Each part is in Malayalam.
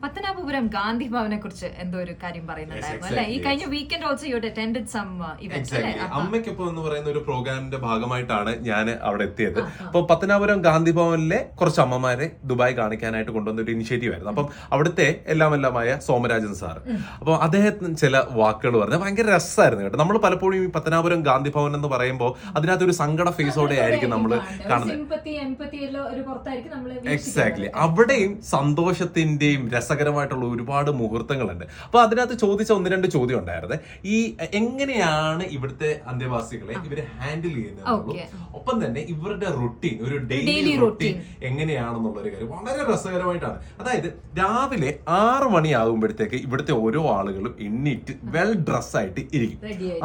പത്തനാപുരം ഗാന്ധി ഭവനെ കുറിച്ച് എന്തോ ഒരു കാര്യം പറയുന്നുണ്ടായിരുന്നു അല്ലെ? ഈ കഴിഞ്ഞ weekend also you attended some events അല്ലേ? അമ്മയ്ക്കൊപ്പം എന്ന് പറയുന്ന ഒരു പ്രോഗ്രാമിന്റെ ഭാഗമായിട്ടാണ് ഞാൻ അവിടെ എത്തിയത്. അപ്പൊ പത്തനാപുരം ഗാന്ധി ഭവനിലെ കുറച്ച് അമ്മമാരെ ദുബായ് കാണിക്കാനായിട്ട് കൊണ്ടുവന്ന ഒരു ഇനിഷ്യേറ്റീവ് ആയിരുന്നു. അപ്പം അവിടുത്തെ എല്ലാമായ സോമരാജൻ സാർ, അപ്പൊ അദ്ദേഹത്തിന് ചില വാക്കുകൾ പറഞ്ഞാൽ ഭയങ്കര രസമായിരുന്നു കേട്ടോ. നമ്മൾ പലപ്പോഴും ഈ പത്തനാപുരം ഗാന്ധി ഭവൻ എന്ന് പറയുമ്പോൾ അതിനകത്തൊരു സങ്കട ഫേസോടെ ആയിരിക്കും നമ്മൾ കാണുന്നത്. എക്സാക്ട്ലി. അവിടെയും സന്തോഷത്തിന്റെയും രസകരമായിട്ടുള്ള ഒരുപാട് മുഹൂർത്തങ്ങളുണ്ട്. അപ്പൊ അതിനകത്ത് ചോദിച്ച 1-2 ചോദ്യം ഉണ്ടായിരുന്നത് ഈ എങ്ങനെയാണ് ഇവിടുത്തെ അന്തേവാസികളെ ഇവര് ഹാൻഡിൽ ചെയ്യുന്നത്, ഒപ്പം തന്നെ ഇവരുടെ റുട്ടീൻ, ഒരു ഡെയിലി റുട്ടീൻ എങ്ങനെയാണെന്നുള്ള ഒരു കാര്യം വളരെ രസകരമായിട്ടാണ്. അതായത് രാവിലെ 6 മണിയാകുമ്പോഴത്തേക്ക് ഇവിടുത്തെ ഓരോ ആളുകളും എണ്ണീറ്റ് വെൽ ഡ്രസ് ആയിട്ട് ഇരിക്കും.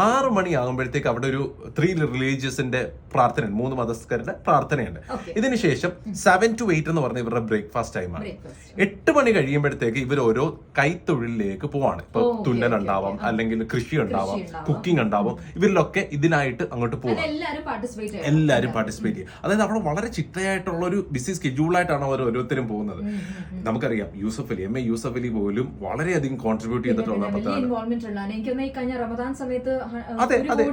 6 മണിയാകുമ്പോഴത്തേക്ക് അവിടെ ഒരു 3 റിലീജിയസിന്റെ പ്രാർത്ഥന, 3 മതസ്ഥരുടെ പ്രാർത്ഥനയുണ്ട്. ഇതിനുശേഷം 7 to 8 എന്ന് പറഞ്ഞ ഇവരുടെ ബ്രേക്ക്ഫാസ്റ്റ് ടൈമാണ്. 8 മണി കഴിയുമ്പോഴത്തേക്ക് ഇവർ ഓരോ കൈത്തൊഴിലിലേക്ക് പോവാണ്. ഇപ്പൊ തുന്നൽ ഉണ്ടാവാം, അല്ലെങ്കിൽ കൃഷി ഉണ്ടാവാം, കുക്കിംഗ് ഉണ്ടാവാം. ഇവരിലൊക്കെ ഇതിനായിട്ട് അങ്ങോട്ട് പോവാം. എല്ലാവരും പാർട്ടിസിപ്പേറ്റ് ചെയ്യും. അതായത് അവിടെ വളരെ ചിട്ടയായിട്ടുള്ള ഒരു ബിസി സ്കെഡ്യൂളായിട്ടാണ് അവർ ഓരോരുത്തരും പോകുന്നത്. നമുക്കറിയാം യൂസഫ് അലി, MA യൂസഫ് അലി പോലും വളരെയധികം കോൺട്രിബ്യൂട്ട് ചെയ്തിട്ടുള്ള അതെ അതെ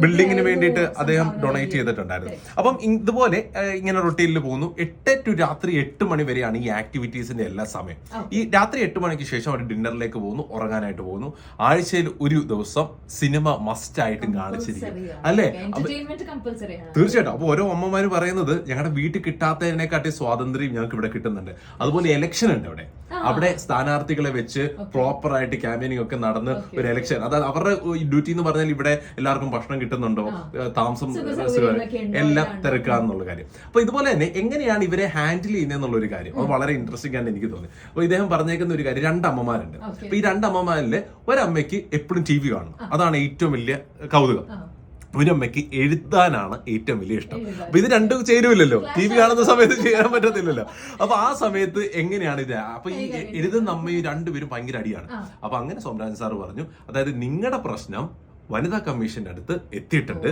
ബിൽഡിങ്ങിന് വേണ്ടിയിട്ട് അദ്ദേഹം ഡൊണേറ്റ് ചെയ്തിട്ടുണ്ടായിരുന്നു. അപ്പം ഇതുപോലെ ഇങ്ങനെ റൊട്ടീനിൽ പോകുന്നു. 8 to രാത്രി 8 മണി വരെയാണ് ഈ ആക്ടിവിറ്റീസിന്റെ എല്ലാ സമയം. ഈ രാത്രി 8 മണിക്ക് ശേഷം അവർ ഡിന്നറിലേക്ക് പോകുന്നു, ഉറങ്ങാനായിട്ട് പോകുന്നു. ആഴ്ചയിൽ ഒരു ദിവസം സിനിമ മസ്റ്റ് ആയിട്ടും കാണിച്ചിരിക്കും അല്ലേ? തീർച്ചയായിട്ടും. അപ്പൊ ഓരോ അമ്മമാര് പറയുന്നത് ഞങ്ങളുടെ വീട്ടിൽ കിട്ടാത്തതിനെക്കാട്ടി സ്വാതന്ത്ര്യം ഞങ്ങൾക്ക് ഇവിടെ കിട്ടുന്നുണ്ട്. അതുപോലെ എലക്ഷൻ ഉണ്ട് അവിടെ സ്ഥാനാർത്ഥികളെ വെച്ച് പ്രോപ്പർ ആയിട്ട് ക്യാമ്പയിനിങ് ഒക്കെ നടന്ന് ഒരു എലക്ഷൻ, അതായത് അവരുടെ ഡ്യൂട്ടി എന്ന് പറഞ്ഞാൽ ഇവിടെ എല്ലാവർക്കും ഭക്ഷണം കിട്ടുന്നുണ്ടോ, താമസം എല്ലാം തിരക്കാന്നുള്ള കാര്യം. അപ്പൊ ഇതുപോലെ തന്നെ എങ്ങനെയാണ് ഇവരെ ഹാൻഡിൽ ചെയ്യുന്നത് എന്നുള്ള ഒരു കാര്യം അത് വളരെ ഇൻട്രസ്റ്റിംഗ് ആയിട്ട് എനിക്ക് തോന്നി. അപ്പൊ ഇദ്ദേഹം പറഞ്ഞേക്കുന്ന ഒരു കാര്യം, 2 അമ്മമാരുണ്ട്. അപ്പൊ ഈ 2 അമ്മമാരില് ഒരമ്മയ്ക്ക് എപ്പോഴും TV കാണണം, അതാണ് ഏറ്റവും വലിയ കൗതുകം. ഒരമ്മയ്ക്ക് എഴുതാനാണ് ഏറ്റവും വലിയ ഇഷ്ടം. അപ്പൊ ഇത് രണ്ടും ചേരുമില്ലല്ലോ, TV കാണുന്ന സമയത്ത് ചെയ്യാൻ പറ്റത്തില്ലല്ലോ. അപ്പൊ ആ സമയത്ത് എങ്ങനെയാണ് ഇത്? അപ്പൊ ഈ എഴുതുന്ന അമ്മയും 2 പേരും ഭയങ്കര അടിയാണ്. അപ്പൊ അങ്ങനെ സോമരാജൻ സാർ പറഞ്ഞു, അതായത് നിങ്ങളുടെ പ്രശ്നം വനിതാ കമ്മീഷന്റെ അടുത്ത് എത്തിയിട്ടുണ്ട്.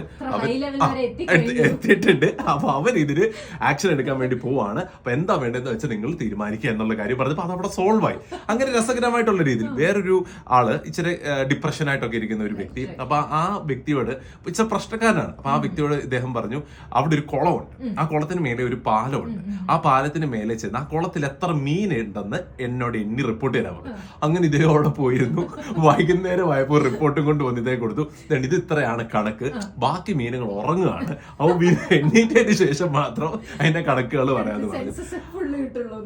അപ്പൊ അവർ ഇതിന് ആക്ഷൻ എടുക്കാൻ വേണ്ടി പോവാണ്. അപ്പൊ എന്താ വേണ്ടതെന്ന് വെച്ചാൽ നിങ്ങൾ തീരുമാനിക്കുക എന്നുള്ള കാര്യം പറഞ്ഞപ്പോ അതവിടെ സോൾവ് ആയി. അങ്ങനെ രസകരമായിട്ടുള്ള രീതിയിൽ വേറൊരു ആള് ഇച്ചിരി ഡിപ്രഷൻ ആയിട്ടൊക്കെ ഇരിക്കുന്ന ഒരു വ്യക്തി, അപ്പൊ ആ വ്യക്തിയോട് ഇച്ചിരി പ്രശ്നക്കാരനാണ്. അപ്പൊ ആ വ്യക്തിയോട് ഇദ്ദേഹം പറഞ്ഞു, അവിടെ ഒരു കുളമുണ്ട്, ആ കുളത്തിന് മേലെ ഒരു പാലമുണ്ട്, ആ പാലത്തിന് മേലെ ചെന്ന് ആ കുളത്തിൽ എത്ര മീൻ ഉണ്ടെന്ന് എന്നോട് എണ്ണി റിപ്പോർട്ട് ചെയ്യാൻ പറഞ്ഞു. അങ്ങനെ ഇദ്ദേഹം അവിടെ പോയിരുന്നു. വൈകുന്നേരമായപ്പോൾ റിപ്പോർട്ടും കൊണ്ട് വന്ന് ഇതേ കൊടുത്തു, ഇത് ഇത്രയാണ് കണക്ക്, ബാക്കി മീനുകൾ ഉറങ്ങുകയാണ്. അപ്പൊ മീൻ എണ്ണീറ്റതിന് ശേഷം മാത്രം അതിന്റെ കണക്കുകൾ പറയാന്ന് പറഞ്ഞു.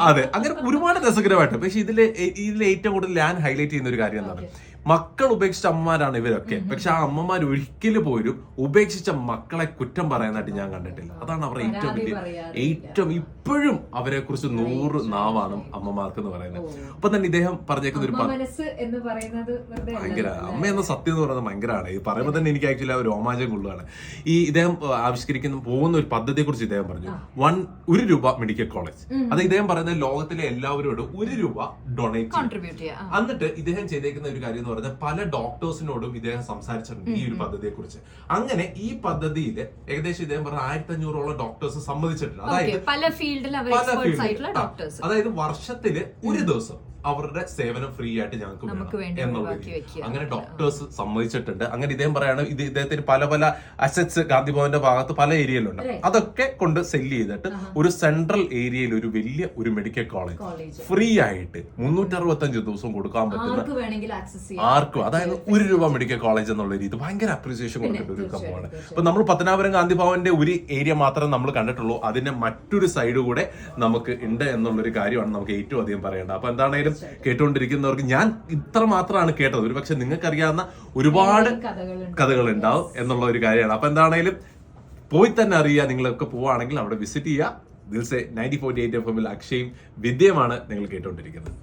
അതെ, അങ്ങനെ ഒരുപാട് രസകരമായിട്ട്. പക്ഷെ ഇതിൽ ഏറ്റവും കൂടുതൽ ഞാൻ ഹൈലൈറ്റ് ചെയ്യുന്ന ഒരു കാര്യം എന്താണ്, മക്കൾ ഉപേക്ഷിച്ച അമ്മമാരാണ് ഇവരൊക്കെ. പക്ഷെ ആ അമ്മമാർ ഒരിക്കലും പോലും ഉപേക്ഷിച്ച മക്കളെ കുറ്റം പറയുന്നതായിട്ട് ഞാൻ കണ്ടിട്ടില്ല. അതാണ് അവരുടെ ഏറ്റവും ഇപ്പോഴും അവരെ കുറിച്ച് 100 നാവാണ് അമ്മമാർക്ക് എന്ന് പറയുന്നത്. അപ്പൊ തന്നെ ഇദ്ദേഹം പറഞ്ഞേക്കുന്ന ഒരു ഭയങ്കര അമ്മ എന്ന സത്യം എന്ന് പറയുന്നത് ഭയങ്കരമാണ്. ഈ പറയുമ്പോൾ തന്നെ എനിക്ക് ആക്ച്വലി രോമാഞ്ചം കൊള്ളുകയാണ്. ഈ ഇദ്ദേഹം പോകുന്ന ഒരു പദ്ധതിയെ കുറിച്ച് ഇദ്ദേഹം പറഞ്ഞു, 1 രൂപ മെഡിക്കൽ കോളേജ്. അത് ഇദ്ദേഹം പറയുന്നത് ലോകത്തിലെ എല്ലാവരോടും 1 രൂപ ഡൊണേറ്റ് ചെയ്യാം. എന്നിട്ട് ഇദ്ദേഹം ചെയ്തേക്കുന്ന ഒരു കാര്യം എന്ന് പറഞ്ഞാൽ പല ഡോക്ടേഴ്സിനോടും ഇദ്ദേഹം സംസാരിച്ചിട്ടുണ്ട് ഈ ഒരു പദ്ധതിയെ കുറിച്ച്. അങ്ങനെ ഈ പദ്ധതിയിൽ ഏകദേശം ഇദ്ദേഹം പറഞ്ഞ 1500ഓളം ഡോക്ടേഴ്സ് സമ്മതിച്ചിട്ടുണ്ട്. അതായത് വർഷത്തില് ഒരു ദിവസം അവരുടെ സേവനം ഫ്രീ ആയിട്ട് ഞങ്ങൾക്ക് വേണം എന്നുള്ളത്. അങ്ങനെ ഡോക്ടേഴ്സ് സമ്മതിച്ചിട്ടുണ്ട്. അങ്ങനെ ഇദ്ദേഹം പറയാണ്, ഇദ്ദേഹത്തിന് പല അസറ്റ്സ് ഗാന്ധി ഭവന്റെ ഭാഗത്ത് പല ഏരിയയിലുണ്ട്. അതൊക്കെ കൊണ്ട് സെല്ല് ചെയ്തിട്ട് ഒരു സെൻട്രൽ ഏരിയയിൽ ഒരു വലിയ ഒരു മെഡിക്കൽ കോളേജ് ഫ്രീ ആയിട്ട് 365 ദിവസം കൊടുക്കാൻ പറ്റുന്ന ആർക്കും, അതായത് 1 രൂപ മെഡിക്കൽ കോളേജ് എന്നുള്ള രീതി ഭയങ്കര അപ്രീസിയേഷൻ കൊടുത്തിട്ട് ഒരു സംഭവമാണ്. അപ്പൊ നമ്മൾ പത്തനാപുരം ഗാന്ധി ഭവന്റെ ഒരു ഏരിയ മാത്രമേ നമ്മൾ കണ്ടിട്ടുള്ളൂ. അതിന്റെ മറ്റൊരു സൈഡ് കൂടെ നമുക്ക് ഉണ്ട് എന്നുള്ളൊരു കാര്യമാണ് നമുക്ക് ഏറ്റവും അധികം പറയേണ്ടത്. അപ്പൊ എന്താണെങ്കിലും കേട്ടുകൊണ്ടിരിക്കുന്നവർക്ക് ഞാൻ ഇത്ര മാത്രമാണ് കേട്ടത്, ഒരു പക്ഷെ നിങ്ങൾക്ക് അറിയാവുന്ന ഒരുപാട് കഥകൾ ഉണ്ടാവും എന്നുള്ള ഒരു കാര്യമാണ്. അപ്പൊ എന്താണെങ്കിലും പോയി തന്നെ അറിയുക. നിങ്ങളൊക്കെ പോവുകയാണെങ്കിൽ അവിടെ വിസിറ്റ് ചെയ്യുക. ദിൽസെ 90.8 FM അക്ഷയും വിദ്യയുമാണ് നിങ്ങൾ കേട്ടുകൊണ്ടിരിക്കുന്നത്.